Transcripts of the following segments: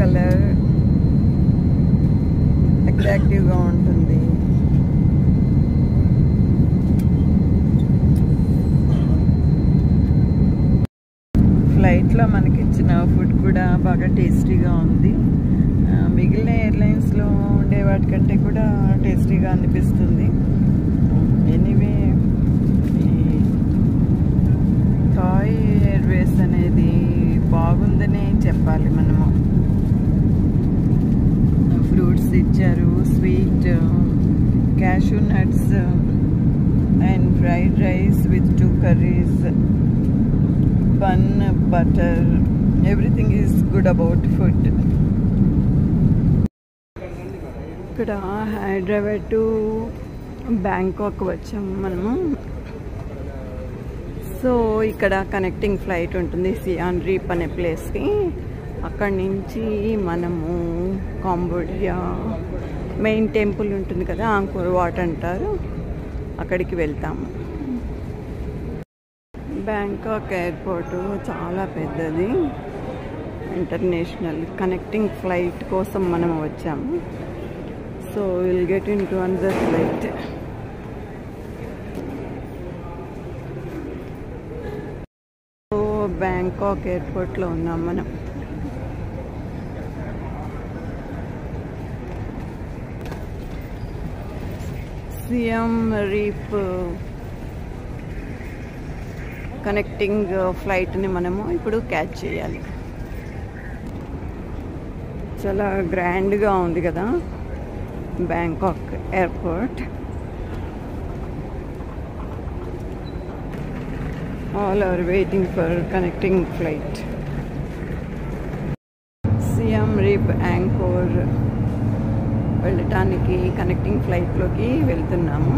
Colour అట్రాక్టివ్గా ఉంటుంది. ఫ్లైట్లో మనకి ఇచ్చిన ఫుడ్ కూడా బాగా టేస్టీగా ఉంది. మిగిలిన ఎయిర్లైన్స్లో ఉండే వాటికంటే కూడా టేస్టీగా అనిపిస్తుంది. ఎనీవే థాయ్ ఎయిర్వేస్ అనేది బాగుందనే చెప్పాలి మనము. ఫ్రూట్స్ ఇచ్చారు, sweet, cashew nuts and fried rice with 2 curries, bun, butter, everything is good about food. ఇక్కడ హైదరాబాద్ టు బ్యాంకాక్ వచ్చాము మనము. సో ఇక్కడ కనెక్టింగ్ ఫ్లైట్ ఉంటుంది సియామ్ రీప్ అనే ప్లేస్కి. అక్కడి నుంచి మనము కాంబోడియా మెయిన్ టెంపుల్ ఉంటుంది కదా, ఆంకోర్ వాట్ అంటారు, అక్కడికి వెళ్తాము. బ్యాంకాక్ ఎయిర్పోర్ట్ చాలా పెద్దది. ఇంటర్నేషనల్ కనెక్టింగ్ ఫ్లైట్ కోసం మనం వచ్చాము. So will get in to another flight. So Bangkok ఎయిర్పోర్ట్లో ఉన్నాం మనం. సియామ్ రీప్ కనెక్టింగ్ ఫ్లైట్ని మనము ఇప్పుడు క్యాచ్ చేయాలి. చాలా గ్రాండ్గా ఉంది కదా Bangkok airport. All are waiting for connecting flight. Siem Reap Angkor వెళ్ళటానికి కనెక్టింగ్ ఫ్లైట్లోకి వెళ్తున్నాము.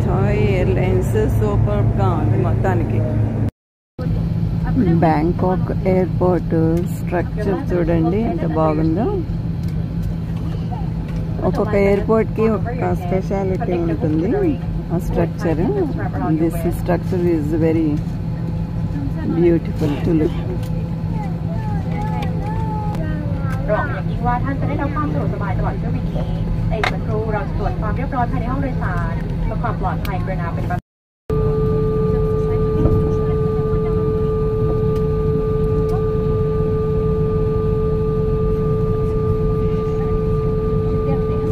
థాయ్ ఎయిర్లైన్స్ సూపర్గా ఉంది మొత్తానికి. బ్యాంకాక్ ఎయిర్పోర్ట్ స్ట్రక్చర్ చూడండి ఎంత బాగుందో. ఒక్కొక్క ఎయిర్పోర్ట్కి ఒక్కొక్క స్పెషాలిటీ ఉంటుంది ఆ structure. This structure is very beautiful to look. รองอย่างยิ่งว่าท่านจะได้รับความสะดวกสบายตลอดเที่ยวบินนี้ในอีกสักครู่เราจะตรวจความเรียบร้อยภายในห้องโดยสารเพื่อความปลอดภัยกระนาเป็น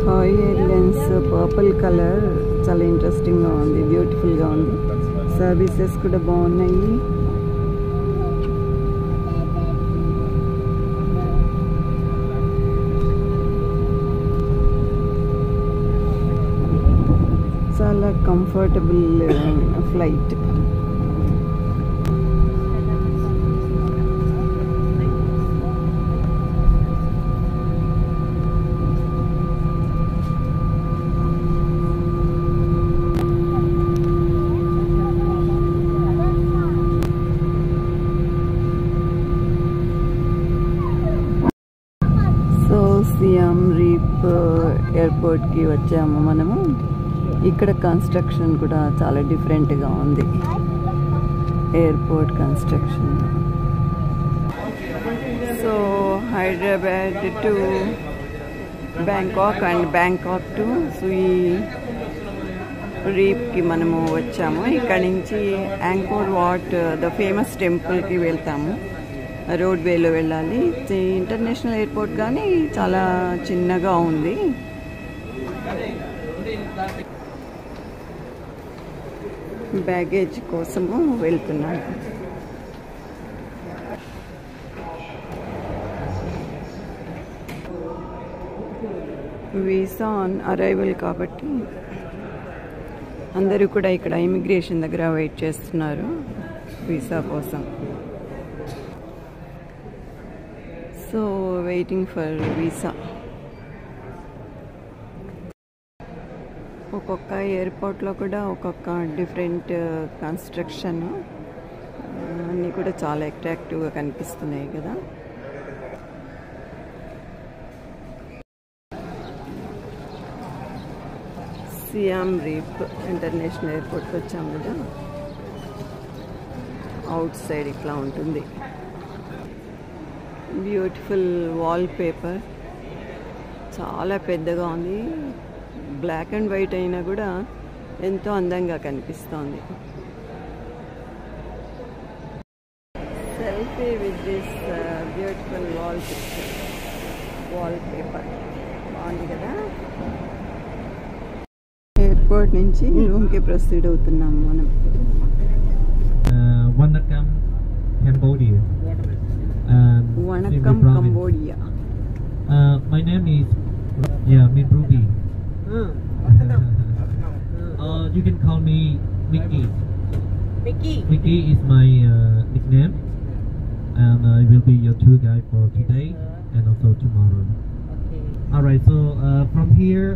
Thai airlines purple colour చాలా ఇంట్రెస్టింగ్గా ఉంది, బ్యూటిఫుల్గా ఉంది. సర్వీసెస్ కూడా బాగున్నాయి. చాలా comfortable flight. So Siem Reap ఎయిర్పోర్ట్కి వచ్చాము మనము. ఇక్కడ కన్స్ట్రక్షన్ కూడా చాలా డిఫరెంట్గా ఉంది, airport construction. So Hyderabad to Bangkok and Bangkok to Siem రీప్కి మనము వచ్చాము. ఇక్కడ నుంచి యాంకోర్ వాట్ ద ఫేమస్ టెంపుల్కి వెళ్తాము. రోడ్ వేలో వెళ్ళాలి. ఇంటర్నేషనల్ ఎయిర్పోర్ట్ కానీ చాలా చిన్నగా ఉంది. బ్యాగేజ్ కోసము వెళ్తున్నాను. వీసా ఆన్ అరైవల్ కాబట్టి అందరూ కూడా ఇక్కడ ఇమిగ్రేషన్ దగ్గర వెయిట్ చేస్తున్నారు వీసా కోసం. So waiting for visa. ఒక్కొక్క ఎయిర్పోర్ట్లో కూడా ఒక్కొక్క డిఫరెంట్ కన్స్ట్రక్షన్ అన్నీ కూడా చాలా అట్రాక్టివ్గా కనిపిస్తున్నాయి కదా. సియామ్ రీప్ ఇంటర్నేషనల్ ఎయిర్పోర్ట్కి వచ్చాము కదా. అవుట్ సైడ్ ఇట్లా ఉంటుంది. బ్యూటిఫుల్ వాల్ పేపర్, చాలా పెద్దగా ఉంది. బ్లాక్ అండ్ వైట్ అయినా కూడా ఎంతో అందంగా కనిపిస్తోంది. Selfie with this beautiful wall picture, wall paper బాగుంది కదా. ఎయిర్పోర్ట్ నుంచి రూమ్కి ప్రొసీడ్ అవుతున్నాము మనం. Vanakkam, Cambodia. Vanakkam, Cambodia. My name is Min Ruby. You can call me Mickey. Mickey is my nickname, and I will be your tour guide for today and also tomorrow. Alright, so from here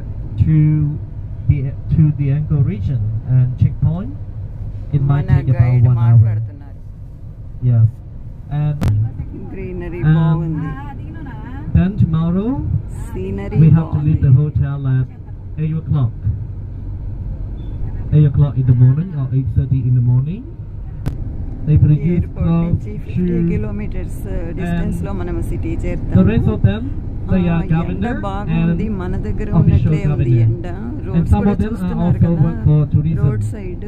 to the Angkor region and checkpoint, it might take about 1 hour. Yes, and greenery బాగుంది. then tomorrow scenery we have to leave the hotel at 8 o'clock. 8 o'clock in the morning or 8:30 in the morning. They produce airport నుంచి 50 kilometres distance లో మనం city the చేరుతాము. rest of them they are ఎండ governor బాగుంది, and మన దగ్గర official ఉన్నట్లే ఉంది governor. ఎండ. And రోడ్స్ some కూడా of them are చూస్తున్నారు also కదా, work for tourism. Road side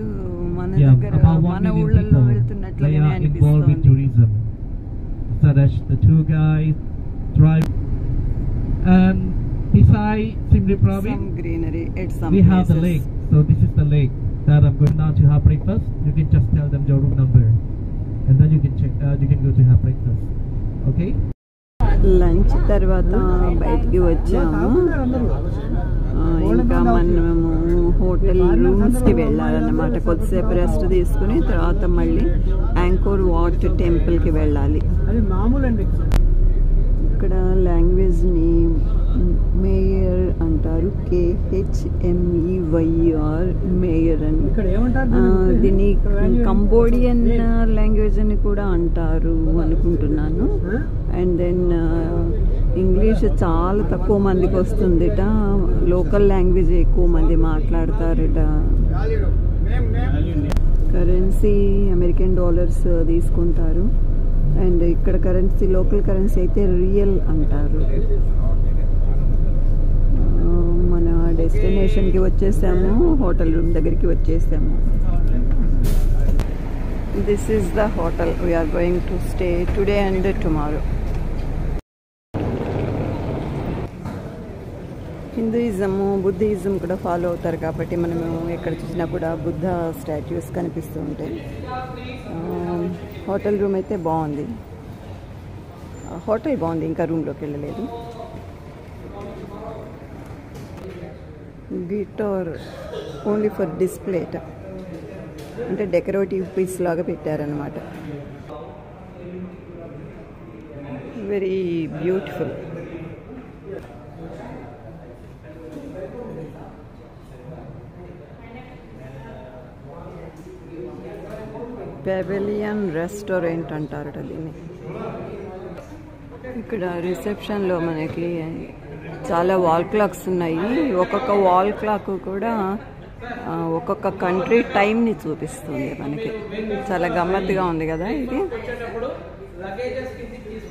మన Yeah, దగ్గర about 1 మన million ఊళ్ళల్లో people. They వెళ్తున్నట్లుగానే are involved with అనిపిస్తుంది. tourism, such as the tour guide, drive, and beside Siem Reap Some province greenery at some we have the places. lake. So this is the lake that I'm going now to have breakfast. You can just tell them your room number, and then you can check. You can go to have breakfast. Okay. Lunch తర్వాత బయటికి వచ్చాము. ఇంకా మనము hotel రూమ్స్కి వెళ్ళాలన్నమాట. కొద్దిసేపు rest తీసుకుని తర్వాత మళ్ళీ యాంకోర్ వాట్ టెంపుల్కి వెళ్ళాలి. ఇక్కడ లాంగ్వేజ్ని మేయర్ అంటారు, KHMEYR మేయర్ అని. దీన్ని కంబోడియన్ లాంగ్వేజ్ అని కూడా అంటారు అనుకుంటున్నాను. అండ్ దెన్ ఇంగ్లీష్ చాలా తక్కువ మందికి వస్తుందిట, లోకల్ లాంగ్వేజ్ ఎక్కువ మంది మాట్లాడతారట. కరెన్సీ అమెరికన్ డాలర్స్ తీసుకుంటారు. అండ్ ఇక్కడ కరెన్సీ, లోకల్ కరెన్సీ అయితే రియల్ అంటారు. మన డెస్టినేషన్కి వచ్చేసాము, హోటల్ రూమ్ దగ్గరికి వచ్చేసాము. This is the hotel we are going to stay today and tomorrow. Hinduism, Buddhism కూడా ఫాలో అవుతారు కాబట్టి మనము ఎక్కడ చూసినా కూడా బుద్ధ స్టాట్యూస్ కనిపిస్తూ ఉంటాయి. హోటల్ రూమ్ అయితే బాగుంది, హోటల్ బాగుంది, ఇంకా రూమ్లోకి వెళ్ళలేదు. గిటార్ ఓన్లీ ఫర్ డిస్ప్లేట, అంటే డెకరేటివ్ పీస్ లాగా పెట్టారనమాట. Very beautiful. పెవిలియన్ రెస్టారెంట్ అంటారట దీన్ని. ఇక్కడ రిసెప్షన్లో మనకి చాలా వాల్ క్లాక్స్ ఉన్నాయి. ఒక్కొక్క వాల్ క్లాక్ కూడా ఒక్కొక్క కంట్రీ టైంని చూపిస్తుంది మనకి. చాలా గమ్మత్తుగా ఉంది కదా ఇది.